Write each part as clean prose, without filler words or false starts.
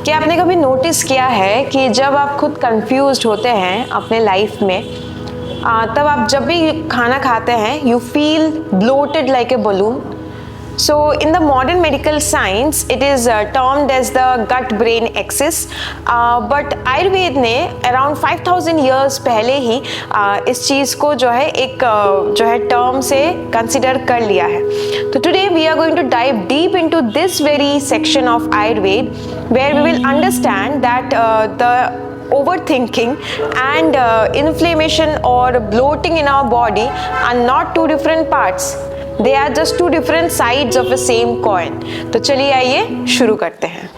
क्या आपने कभी नोटिस किया है कि जब आप खुद कंफ्यूज्ड होते हैं अपने लाइफ में, तब आप जब भी खाना खाते हैं you feel bloated like a balloon? So in the modern medical science it is termed as the gut brain axis, but Ayurveda ने around 5000 years पहले ही इस चीज़ को जो है एक जो है टर्म से कंसिडर कर लिया है। तो today we are going to dive deep into this very section of Ayurveda where we will understand that the overthinking and inflammation or bloating in our body are not two different parts. They are just two different sides of a same coin. तो चलिए आइए शुरू करते हैं।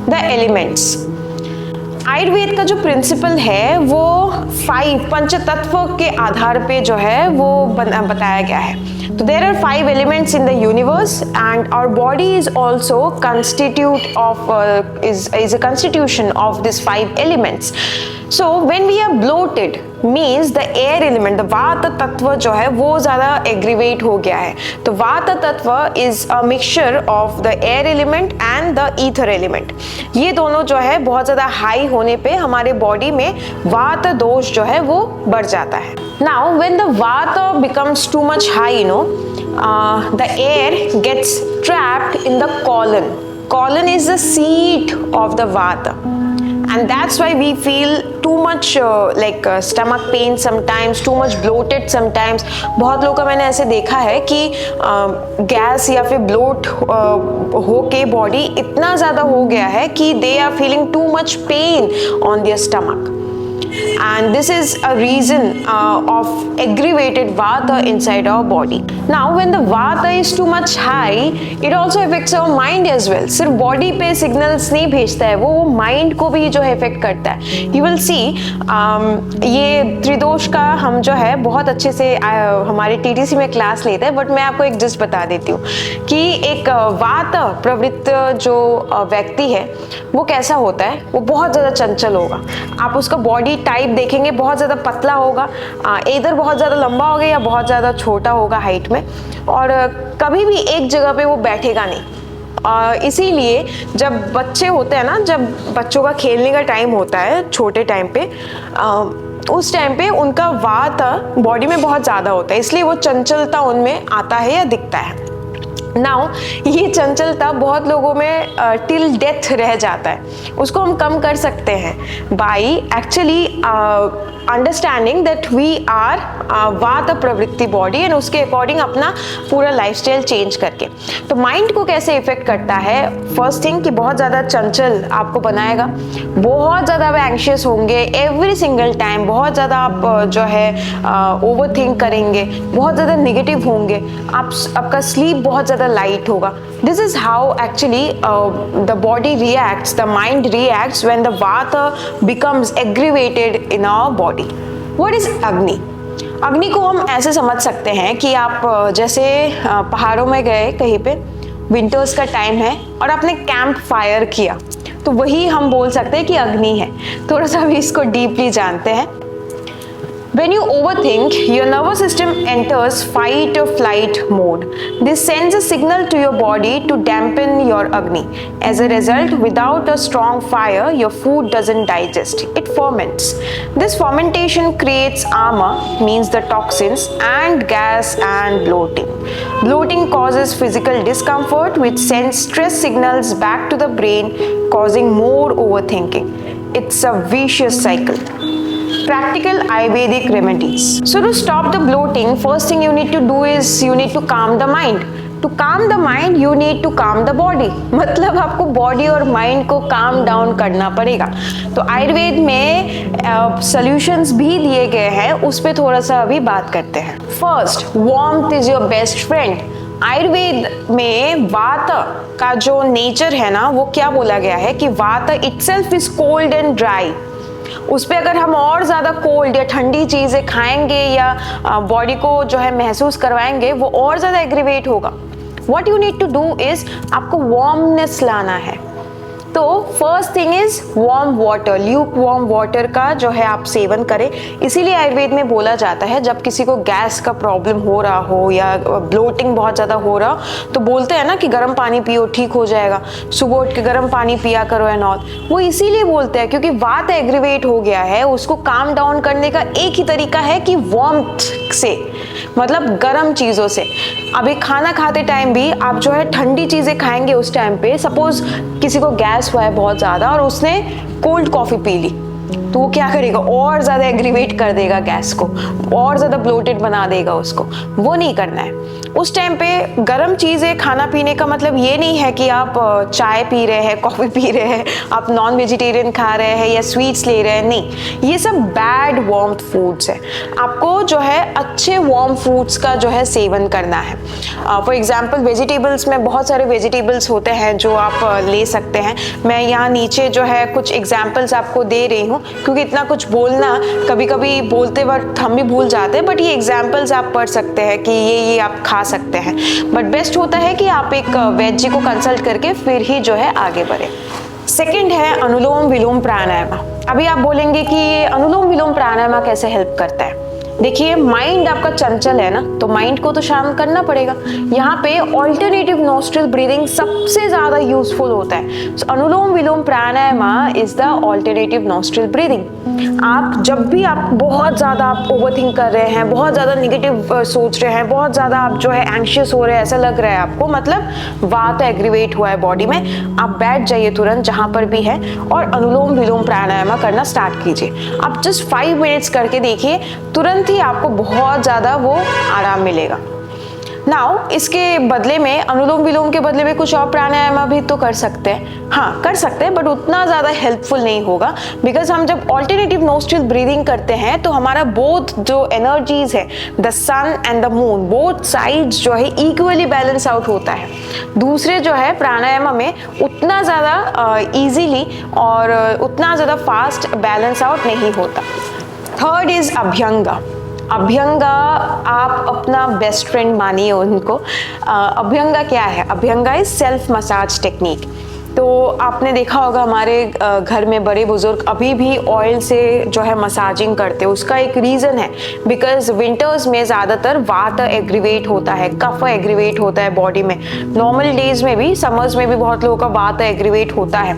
The elements. Ayurveda का जो principal है वो 5 पंचतत्व के आधार पे जो है वो बताया गया है। So there are 5 elements in the universe, and our body is also is a constitution of these 5 elements. So when we are bloated means the air element, the वात तत्व जो है वो ज़्यादा एग्रीवेट हो गया है। तो वात तत्व is a mixture of the air element and the ether element. ये दोनों जो है बहुत ज़्यादा हाई होने पे हमारे बॉडी में वात दोष जो है वो बढ़ जाता है। Now when the vata becomes too much high, the air gets trapped in the colon. Colon is the seat of the vata, and that's why we feel too much like stomach pain sometimes, too much bloated sometimes. बहुत लोगों का मैंने ऐसे देखा है कि gas या फिर ब्लोट हो के बॉडी इतना ज़्यादा हो गया है कि they are feeling too much pain on their stomach. And this is a reason of aggravated vata inside our body. Now when the vata is too much high, it also affects our mind as well. सिर्फ body पे signals नहीं भेजता है, वो mind को भी जो है affect करता है। You will see ये त्रिदोष का हम जो है बहुत अच्छे से हमारे TTC में क्लास लेते हैं, बट मैं आपको एक जिस्ट बता देती हूँ कि एक वात प्रवृत्त जो व्यक्ति है वो कैसा होता है, वो बहुत ज़्यादा चंचल होगा। आप उसका बॉडी टाइप देखेंगे, बहुत ज़्यादा पतला होगा, इधर बहुत ज़्यादा लंबा होगा या बहुत ज़्यादा छोटा होगा हाइट में, और कभी भी एक जगह पे वो बैठेगा नहीं। इसीलिए जब बच्चे होते हैं ना, जब बच्चों का खेलने का टाइम होता है छोटे टाइम पे, उस टाइम पे उनका वात बॉडी में बहुत ज़्यादा होता है, इसलिए वो चंचलता उनमें आता है या दिखता है। नाउ ये चंचलता बहुत लोगों में टिल डेथ रह जाता है। उसको हम कम कर सकते हैं by actually understanding that we are vata प्रवृत्ति बॉडी, एंड उसके अकॉर्डिंग अपना पूरा लाइफस्टाइल चेंज करके। तो माइंड को कैसे इफेक्ट करता है? फर्स्ट थिंग कि बहुत ज़्यादा चंचल आपको बनाएगा, बहुत ज़्यादा आप एंशियस होंगे एवरी सिंगल टाइम, बहुत ज़्यादा आप जो है ओवर थिंक करेंगे, बहुत ज़्यादा निगेटिव होंगे, आपका स्लीप बहुत ज़्यादा लाइट होगा। This is how actually the body reacts, the mind reacts when the vata becomes aggravated in our body. What is agni? अग्नि को हम ऐसे समझ सकते हैं कि आप जैसे पहाड़ों में गए कहीं पे, विंटर्स का टाइम है और आपने कैंप फायर किया, तो वही हम बोल सकते हैं कि अग्नि है। थोड़ा सा भी इसको डीपली जानते हैं। When you overthink, your nervous system enters fight or flight mode. This sends a signal to your body to dampen your Agni. As a result, without a strong fire, your food doesn't digest. It ferments. This fermentation creates ama, means the toxins, and gas and bloating. Bloating causes physical discomfort, which sends stress signals back to the brain, causing more overthinking. It's a vicious cycle. Practical Ayurvedic remedies. So to stop the bloating, first thing you need to do is you need to calm the mind. To calm the mind, you need to calm the body. मतलब आपको body और mind को calm down करना पड़ेगा। तो आयुर्वेद में solutions भी दिए गए हैं, उस पर थोड़ा सा अभी बात करते हैं। First, warmth is your best friend. Ayurveda में वात का जो नेचर है ना, वो क्या बोला गया है कि वात itself is cold and dry. उस पर अगर हम और ज़्यादा कोल्ड या ठंडी चीज़ें खाएंगे या बॉडी को जो है महसूस करवाएंगे, वो और ज़्यादा एग्रीवेट होगा। What you need to do is आपको वार्मनेस लाना है। तो तो first thing is warm water, Luke warm water का जो है आप सेवन करें। इसीलिए आयुर्वेद में बोला जाता है जब किसी को गैस का प्रॉब्लम हो रहा हो या ब्लोटिंग बहुत ज़्यादा हो रहा हो तो बोलते हैं ना कि गर्म पानी पियो ठीक हो जाएगा, सुबह उठ के गर्म पानी पिया करो एंड ऑल। वो इसीलिए बोलते हैं क्योंकि वात एग्रीवेट हो गया है, उसको काम डाउन करने का एक ही तरीका है कि वार्मथ से, मतलब गर्म चीज़ों से। अभी खाना खाते टाइम भी आप जो है ठंडी चीज़ें खाएंगे उस टाइम पे, सपोज किसी को गैस हुआ है बहुत ज़्यादा और उसने कोल्ड कॉफ़ी पी ली तो वो क्या करेगा, और ज़्यादा एग्रीवेट कर देगा गैस को, और ज़्यादा ब्लोटेड बना देगा उसको। वो नहीं करना है। उस टाइम पे गर्म चीज़ें खाना पीने का मतलब ये नहीं है कि आप चाय पी रहे हैं, कॉफ़ी पी रहे हैं, आप नॉन वेजिटेरियन खा रहे हैं या स्वीट्स ले रहे हैं, नहीं, ये सब बैड वार्म फूड्स है। आपको जो है अच्छे वार्म फूड्स का जो है सेवन करना है। फॉर एग्जाम्पल वेजिटेबल्स में बहुत सारे वेजिटेबल्स होते हैं जो आप ले सकते हैं। मैं यहाँ नीचे जो है कुछ एग्जाम्पल्स आपको दे रही हूँ क्योंकि इतना कुछ बोलना कभी कभी बोलते वक्त हम भी भूल जाते हैं, बट ये एग्जाम्पल्स आप पढ़ सकते हैं कि ये आप खा सकते हैं। बट बेस्ट होता है कि आप एक वैद जी को कंसल्ट करके फिर ही जो है आगे बढ़े। सेकंड है अनुलोम विलोम प्राणायाम। अभी आप बोलेंगे कि ये अनुलोम विलोम प्राणायाम कैसे हेल्प करता है। देखिए माइंड आपका चंचल है ना, तो माइंड को तो शांत करना पड़ेगा। यहाँ पे ऑल्टरनेटिव नोस्ट्रल ब्रीदिंग सबसे ज्यादा यूजफुल होता है। Anulom vilom pranayama is the alternative nostril breathing. आप जब भी आप बहुत ज्यादा आप ओवरथिंक कर रहे हैं, बहुत ज्यादा निगेटिव सोच रहे हैं, बहुत ज्यादा आप जो है एंशियस हो रहे हैं, ऐसा लग रहा है आपको, मतलब वात एग्रीवेट हुआ है बॉडी में, आप बैठ जाइए तुरंत जहां पर भी है और अनुलोम विलोम प्राणायाम करना स्टार्ट कीजिए। आप जस्ट 5 मिनट्स करके देखिए, तुरंत ही आपको बहुत ज्यादा वो आराम मिलेगा। नाउ इसके बदले में, अनुलोम विलोम के बदले में कुछ और प्राणायाम भी तो कर सकते हैं। हाँ कर सकते हैं, बट उतना ज़्यादा हेल्पफुल नहीं होगा, बिकॉज हम जब ऑल्टरनेटिव नोस्ट्रल ब्रीदिंग करते हैं तो हमारा बोथ जो एनर्जीज है, the sun and the moon, both sides जो है इक्वली बैलेंस आउट होता है। दूसरे जो है प्राणायाम में उतना ज़्यादा ईजीली और उतना ज़्यादा फास्ट बैलेंस आउट नहीं होता। Third is अभ्यंगा। अभ्यंगा आप अपना बेस्ट फ्रेंड मानिए उनको। अभ्यंगा क्या है? अभ्यंगा इज सेल्फ मसाज टेक्निक। तो आपने देखा होगा हमारे घर में बड़े बुजुर्ग अभी भी ऑयल से जो है मसाजिंग करते हैं। उसका एक रीज़न है, बिकॉज विंटर्स में ज़्यादातर वात एग्रीवेट होता है, कफ एग्रीवेट होता है बॉडी में। नॉर्मल डेज में भी, समर्स में भी बहुत लोगों का वात एग्रीवेट होता है,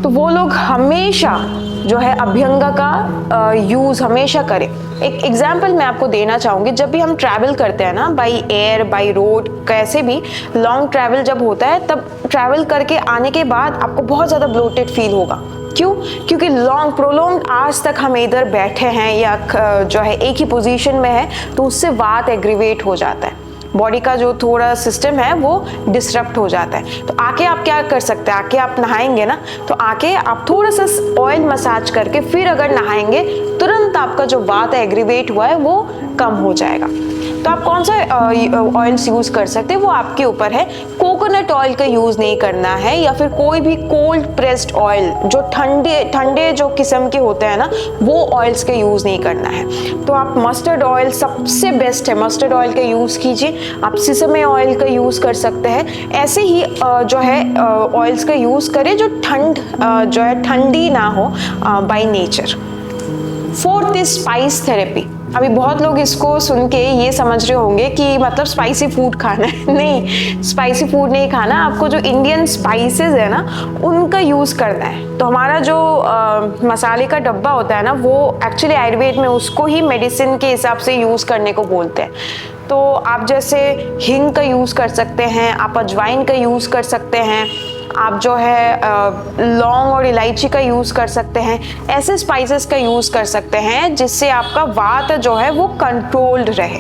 तो वो लोग हमेशा जो है अभ्यंगा का यूज़ हमेशा करें। एक एग्जाम्पल मैं आपको देना चाहूँगी, जब भी हम ट्रैवल करते हैं ना, बाई एयर बाई रोड, कैसे भी लॉन्ग ट्रैवल जब होता है, तब ट्रैवल करके आने के बाद आपको बहुत ज़्यादा ब्लोटेड फील होगा। क्यों? क्योंकि लॉन्ग प्रोलॉन्ग आज तक हम इधर बैठे हैं या जो है एक ही पोजीशन में है, तो उससे वात एग्रीवेट हो जाता है, बॉडी का जो थोड़ा सिस्टम है वो डिस्टर्ब हो जाता है। तो आके आप क्या कर सकते हैं, आके आप नहाएंगे ना, तो आके आप थोड़ा सा ऑयल मसाज करके फिर अगर नहाएंगे, तुरंत आपका जो वात एग्रीवेट हुआ है वो कम हो जाएगा। तो आप कौन सा ऑयल्स यूज़ कर सकते हैं वो आपके ऊपर है। कोकोनट ऑयल का यूज़ नहीं करना है, या फिर कोई भी कोल्ड प्रेस्ड ऑयल जो ठंडे जो किस्म के होते हैं ना, वो ऑयल्स का यूज़ नहीं करना है। तो आप मस्टर्ड ऑयल सबसे बेस्ट है, मस्टर्ड ऑयल का यूज़ कीजिए। आप सिसमे ऑयल का यूज़ कर सकते हैं। ऐसे ही जो है ऑयल्स का यूज़ करें जो जो है ठंडी ना हो by nature. Fourth is spice therapy. अभी बहुत लोग इसको सुन के ये समझ रहे होंगे कि मतलब स्पाइसी फूड खाना है। नहीं, स्पाइसी फूड नहीं खाना, आपको जो इंडियन स्पाइसेस है ना उनका यूज़ करना है। तो हमारा जो मसाले का डब्बा होता है ना, वो एक्चुअली आयुर्वेद में उसको ही मेडिसिन के हिसाब से यूज़ करने को बोलते हैं। तो आप जैसे हींग का यूज़ कर सकते हैं, आप अजवाइन का यूज़ कर सकते हैं, आप जो है लौंग और इलायची का यूज़ कर सकते हैं। ऐसे स्पाइसेस का यूज़ कर सकते हैं जिससे आपका वात जो है वो कंट्रोल्ड रहे।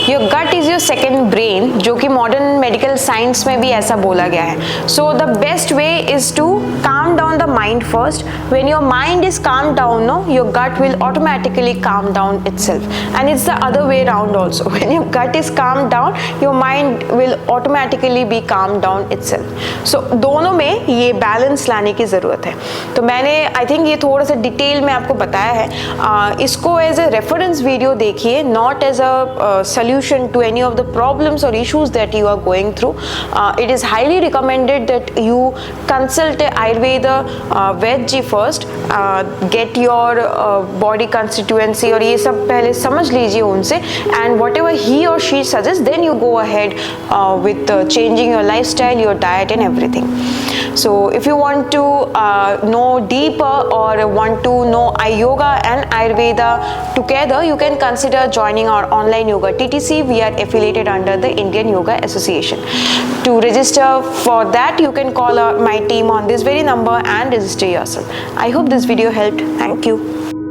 Your gut is your second brain, जो कि मॉडर्न मेडिकल साइंस में भी ऐसा बोला गया है। So the best way is to calm down the mind first. When your mind is calmed down, no, your gut will automatically calm down itself. And it's the other way around also. When your gut is calmed down, your mind will automatically be calmed down itself. So दोनों में ये balance लाने की ज़रूरत है। तो मैंने I think ये थोड़ा सा डिटेल में आपको बताया है। इसको एज ए रेफरेंस वीडियो देखिए, not as a solution to any of the problems or issues that you are going through, it is highly recommended that you consult a Ayurveda vet ji first, get your body constituency और ये सब पहले समझ लीजिए उनसे, and whatever he or she suggests, then you go ahead with changing your lifestyle, your diet and everything. So if you want to know deeper or want to know yoga and Ayurveda together, you can consider joining our online yoga TTC. We are affiliated under the Indian Yoga Association. To register for that, you can call my team on this very number and register yourself. I hope this video helped. Thank you.